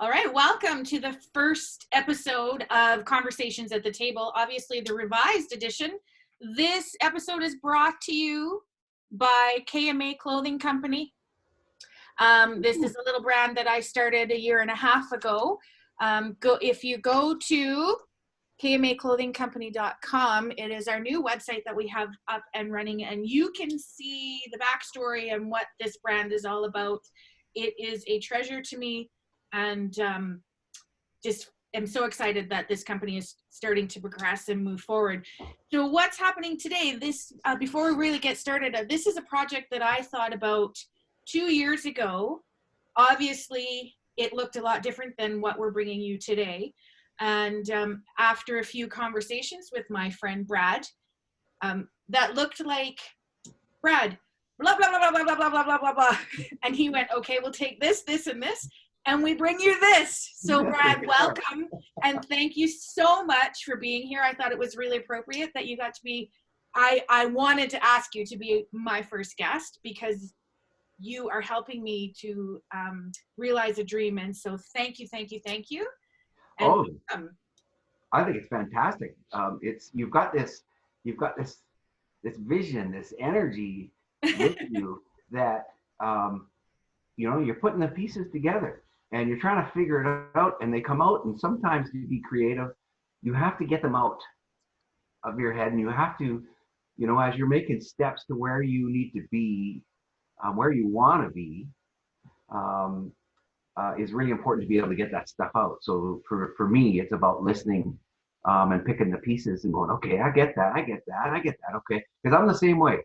All right, welcome to the first episode of Conversations at the Table, obviously the revised edition. This episode is brought to you by KMA Clothing Company. This is a little brand that I started a year and a half ago. If you go to kmaclothingcompany.com, it is our new website that we have up and running, and you can see the backstory and what this brand is all about. It is a treasure to me, and just am so excited that this company is starting to progress and move forward. So what's happening today? Before we really get started, this is a project that I thought about 2 years ago. Obviously, it looked a lot different than what we're bringing you today. And after a few conversations with my friend Brad, that looked like, Brad, blah, blah, blah, blah, blah, blah, blah, blah, blah, blah. And he went, okay, we'll take this, this, and this, and we bring you this. So Brad, welcome. And thank you so much for being here. I thought it was really appropriate that you got to be, I wanted to ask you to be my first guest because you are helping me to realize a dream. And so thank you, thank you, thank you. And, I think it's fantastic. You've got this vision, this energy with you that you're putting the pieces together and you're trying to figure it out, and they come out. And sometimes to be creative, you have to get them out of your head, and you have to, as you're making steps to where you need to be, where you want to be. Is really important to be able to get that stuff out. So for me, it's about listening and picking the pieces and going, okay, I get that, okay. Because I'm the same way.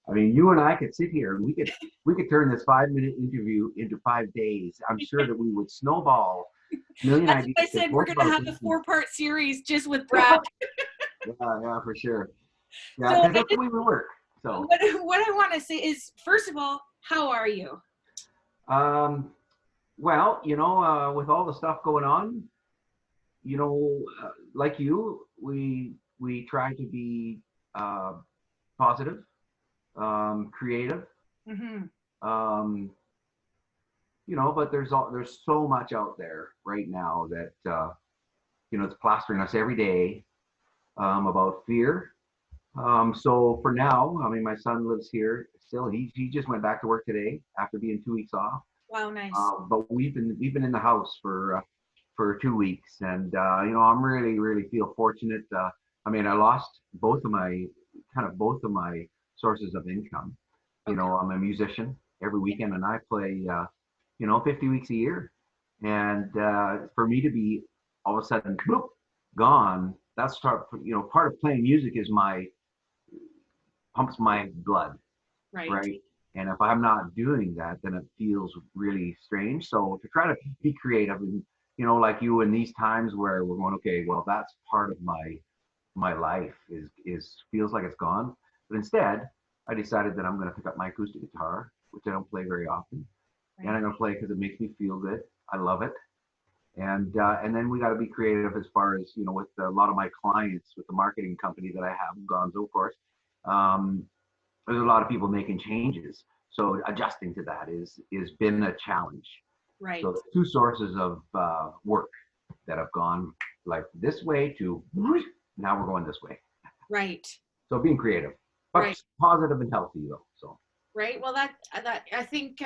I mean, you and I could sit here and we could turn this 5-minute interview into 5 days. I'm sure that we would snowball a million That's ideas. what I said, we're going to have a 4-part series just with Brad. yeah, for sure. Yeah, because that's the way we work. So what I want to say is, first of all, how are you? Well, with all the stuff going on, like you, we try to be positive, creative, but there's so much out there right now that it's plastering us every day about fear. So for now, I mean, my son lives here still. He just went back to work today after being 2 weeks off. Wow, nice. But we've been in the house for 2 weeks, and I'm really feel fortunate. I mean, I lost both of my sources of income. Okay. I'm a musician every weekend, and I play 50 weeks a year, and for me to be all of a sudden bloop, gone, that's part of playing music is pumps my blood, right? And if I'm not doing that, then it feels really strange. So to try to be creative, and like you, in these times where we're going, okay, well, that's part of my life is feels like it's gone. But instead, I decided that I'm going to pick up my acoustic guitar, which I don't play very often, and I'm going to play because it makes me feel good. I love it. And then we got to be creative as far as with a lot of my clients, with the marketing company that I have, Gonzo, of course. There's a lot of people making changes, so adjusting to that is been a challenge. Right. So 2 sources of work that have gone like this way to now we're going this way. Right. So being creative, but right. Positive and healthy though. So. Right. Well, that I think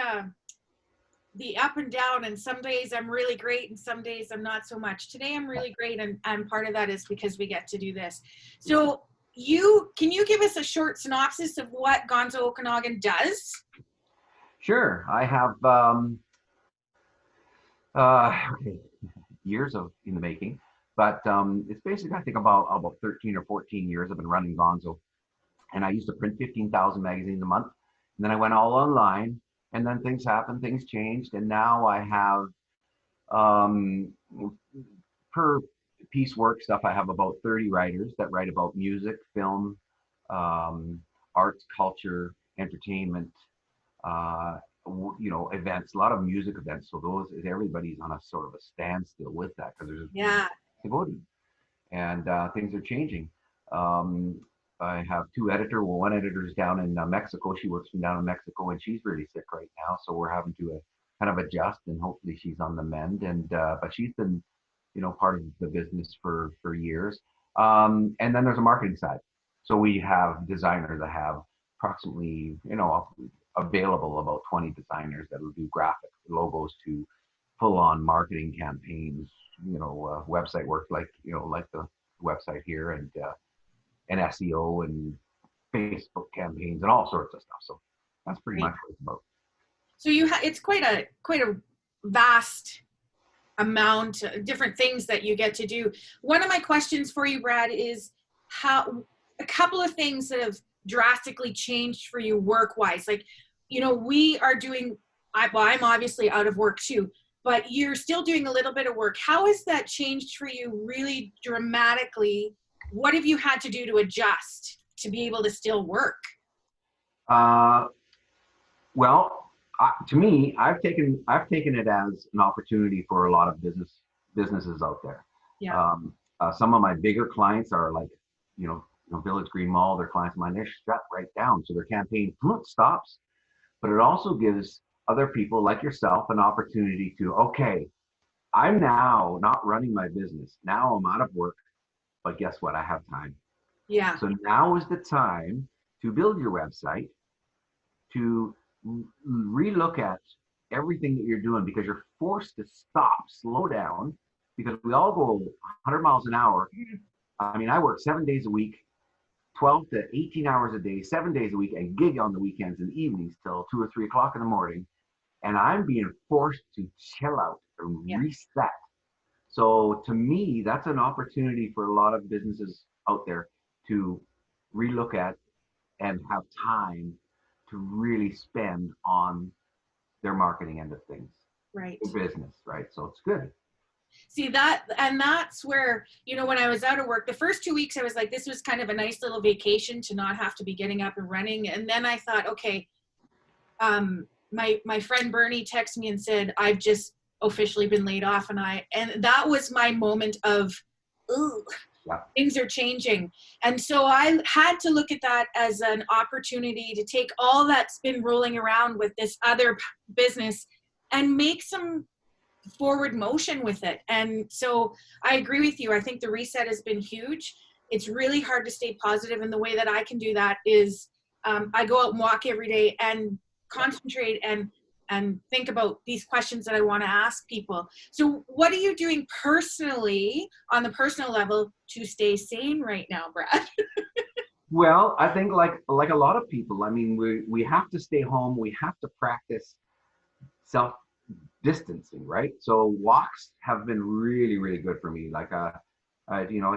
the up and down, and some days I'm really great, and some days I'm not so much. Today I'm really great, and part of that is because we get to do this. So. Can you give us a short synopsis of what Gonzo Okanagan does? Sure. I have years in the making, but it's basically, I think about 13 or 14 years I've been running Gonzo, and I used to print 15,000 magazines a month, and then I went all online, and then things happened, things changed, and now I have per piece work stuff, I have about 30 writers that write about music, film, arts, culture, entertainment, events, a lot of music events. So everybody's on a sort of a standstill with that because there's voting, and things are changing. I have 2 editors. Well, one editor is down in Mexico. She works from down in Mexico, and she's really sick right now. So we're having to kind of adjust, and hopefully she's on the mend. And but she's been, part of the business for years. And then there's a marketing side. So we have designers that have approximately, available about 20 designers that will do graphic logos to full-on marketing campaigns, website work like the website here, and SEO and Facebook campaigns and all sorts of stuff. So that's pretty much what it's about. So it's quite a vast amount of different things that you get to do. One of my questions for you, Brad, is how a couple of things that have drastically changed for you work-wise. Like, we are doing, I'm obviously out of work too, but you're still doing a little bit of work. How has that changed for you really dramatically? What have you had to do to adjust to be able to still work? Well, to me, I've taken it as an opportunity for a lot of businesses out there. Yeah. Some of my bigger clients are like, Village Green Mall. Their clients of mine, they're shut right down, so their campaign stops. But it also gives other people like yourself an opportunity to, okay, I'm now not running my business. Now I'm out of work, but guess what? I have time. Yeah. So now is the time to build your website, to relook at everything that you're doing, because you're forced to slow down, because we all go 100 miles an hour. I mean, I work 7 days a week, 12 to 18 hours a day, 7 days a week, and gig on the weekends and evenings till 2 or 3 o'clock in the morning. And I'm being forced to chill out and reset. So to me, that's an opportunity for a lot of businesses out there to relook at and have time to really spend on their marketing end of things. Right. Business, right? So it's good. See that, and that's where, when I was out of work, the first 2 weeks, I was like, this was kind of a nice little vacation to not have to be getting up and running. And then I thought, okay, my friend Bernie texted me and said, I've just officially been laid off. And that was my moment of, ooh, things are changing. And so I had to look at that as an opportunity to take all that's been rolling around with this other business and make some forward motion with it. And so I agree with you. I think the reset has been huge. It's really hard to stay positive, and the way that I can do that is I go out and walk every day and concentrate and think about these questions that I want to ask people. So what are you doing personally, on the personal level, to stay sane right now, Brad? Well, I think like a lot of people, I mean, we have to stay home. We have to practice self distancing, right? So walks have been really, really good for me. Like, I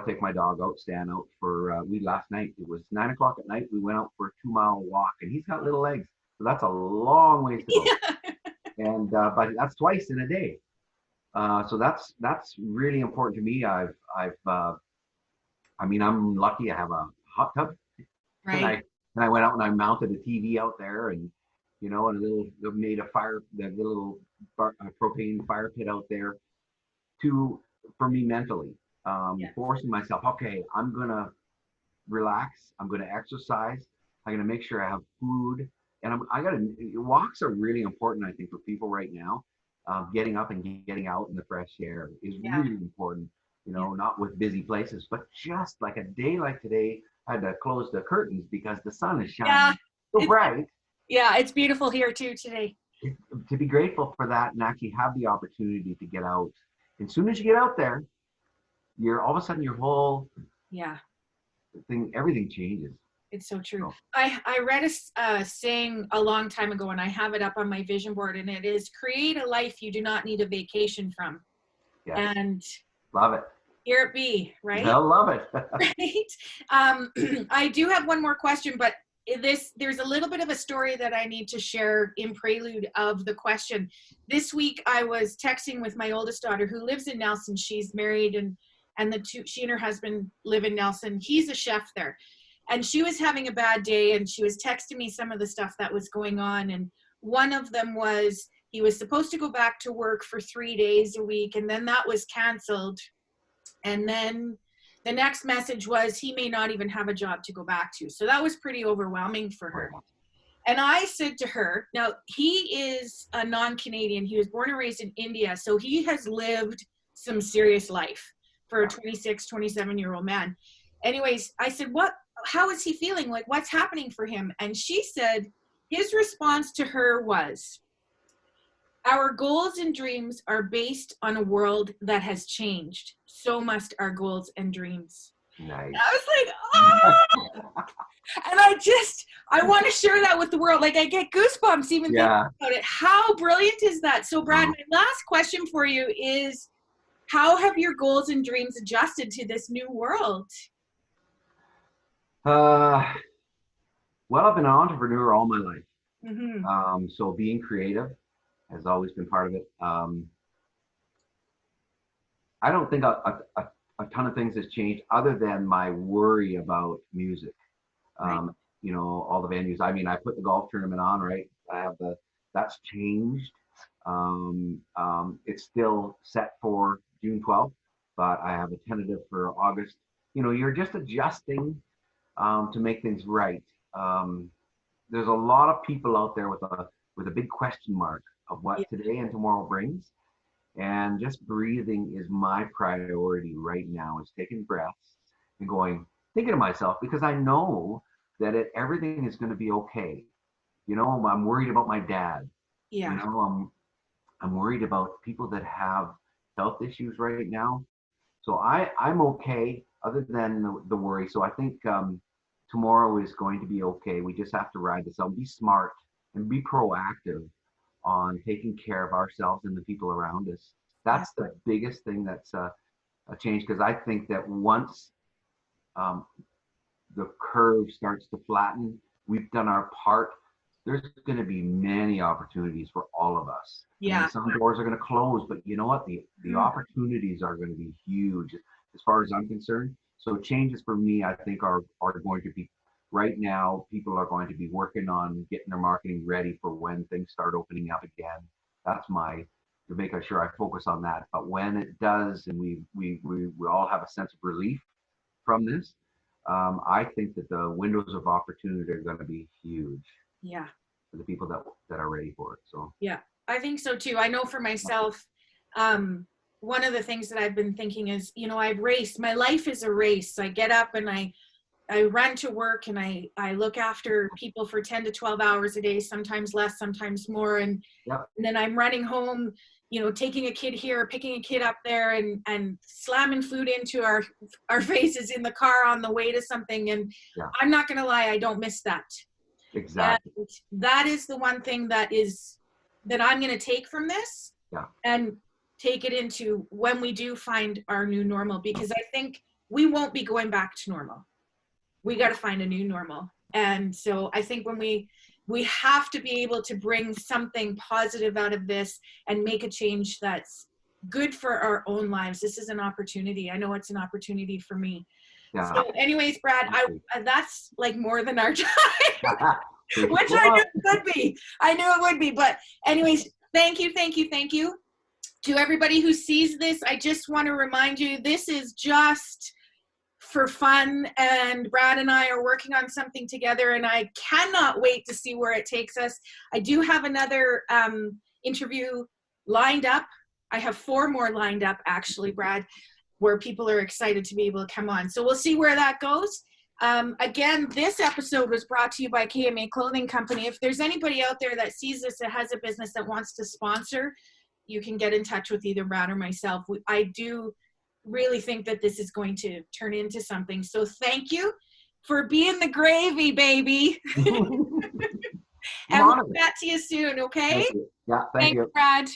take my dog out, stand out for, last night, it was 9 o'clock at night. We went out for a 2-mile walk, and he's got little legs. So that's a long ways to go. Yeah. And, but that's twice in a day. So that's really important to me. I'm lucky I have a hot tub. Right. And I went out and I mounted a TV out there, and made a fire, the little propane fire pit out there for me mentally, forcing myself, okay, I'm going to relax. I'm going to exercise. I'm going to make sure I have food. And walks are really important, I think, for people right now. Getting up and getting out in the fresh air is really important, not with busy places, but just like a day like today, I had to close the curtains because the sun is shining so bright. Yeah, it's beautiful here too today. To be grateful for that and actually have the opportunity to get out. As soon as you get out there, you're all of a sudden your whole thing, everything changes. It's so true. I read a saying a long time ago, and I have it up on my vision board, and it is, create a life you do not need a vacation from. Yes. And love it. Here it be, right? I love it. Right. I do have one more question, but there's a little bit of a story that I need to share in prelude of the question. This week I was texting with my oldest daughter, who lives in Nelson. She's married, and she and her husband live in Nelson. He's a chef there. And she was having a bad day, and she was texting me some of the stuff that was going on. And one of them was, he was supposed to go back to work for 3 days a week, and then that was canceled. And then the next message was, he may not even have a job to go back to. So that was pretty overwhelming for her. And I said to her, now he is a non-Canadian. He was born and raised in India. So he has lived some serious life for a 26, 27-year-old man. Anyways, I said, how is he feeling? Like, what's happening for him? And she said, his response to her was, our goals and dreams are based on a world that has changed. So must our goals and dreams. Nice. I was like, oh! And I want to share that with the world. Like, I get goosebumps even thinking about it. How brilliant is that? So, Brad, my last question for you is, how have your goals and dreams adjusted to this new world? Well, I've been an entrepreneur all my life. Mm-hmm. So being creative has always been part of it. I don't think a ton of things has changed other than my worry about music. Right. You know, all the venues. I mean, I put the golf tournament on, right? That's changed. It's still set for June 12th, but I have a tentative for August. You know, you're just adjusting to make things right. There's a lot of people out there with a big question mark of what today and tomorrow brings. And just breathing is my priority right now, is taking breaths and thinking to myself, because I know that everything is going to be okay. You know, I'm worried about my dad. Yeah. You know, I'm worried about people that have health issues right now. So I'm okay other than the worry. So I think tomorrow is going to be okay. We just have to ride this out, be smart and be proactive on taking care of ourselves and the people around us. That's the biggest thing that's a change, because I think that once the curve starts to flatten, we've done our part, there's going to be many opportunities for all of us. Yeah. I mean, some doors are going to close, but you know what? The opportunities are going to be huge as far as I'm concerned. So changes for me, I think, are going to be, right now, people are going to be working on getting their marketing ready for when things start opening up again. That's to make sure I focus on that. But when it does, and we all have a sense of relief from this, I think that the windows of opportunity are going to be huge. Yeah. For the people that are ready for it. So yeah, I think so too. I know for myself, one of the things that I've been thinking is, you know, I've raced. My life is a race. I get up and I run to work, and I look after people for 10 to 12 hours a day, sometimes less, sometimes more. And then I'm running home, you know, taking a kid here, picking a kid up there, and slamming food into our faces in the car on the way to something. And I'm not going to lie, I don't miss that. Exactly. And that is the one thing that I'm going to take from this and take it into when we do find our new normal, because I think we won't be going back to normal. We got to find a new normal. And so I think when we have to be able to bring something positive out of this and make a change that's good for our own lives. This is an opportunity. I know it's an opportunity for me. Yeah. So anyways, Brad, that's like more than our time, which I knew it would be. I knew it would be. But anyways, thank you. To everybody who sees this, I just want to remind you, this is just for fun, and Brad and I are working on something together, and I cannot wait to see where it takes us. I do have another interview lined up. I have 4 more lined up, actually, Brad, where people are excited to be able to come on. So we'll see where that goes. Again, this episode was brought to you by KMA Clothing Company. If there's anybody out there that sees this that has a business that wants to sponsor, you can get in touch with either Brad or myself. I do really think that this is going to turn into something. So thank you for being the gravy, baby. And we'll chat to you soon, okay? Thank you. Yeah, thank you. Brad.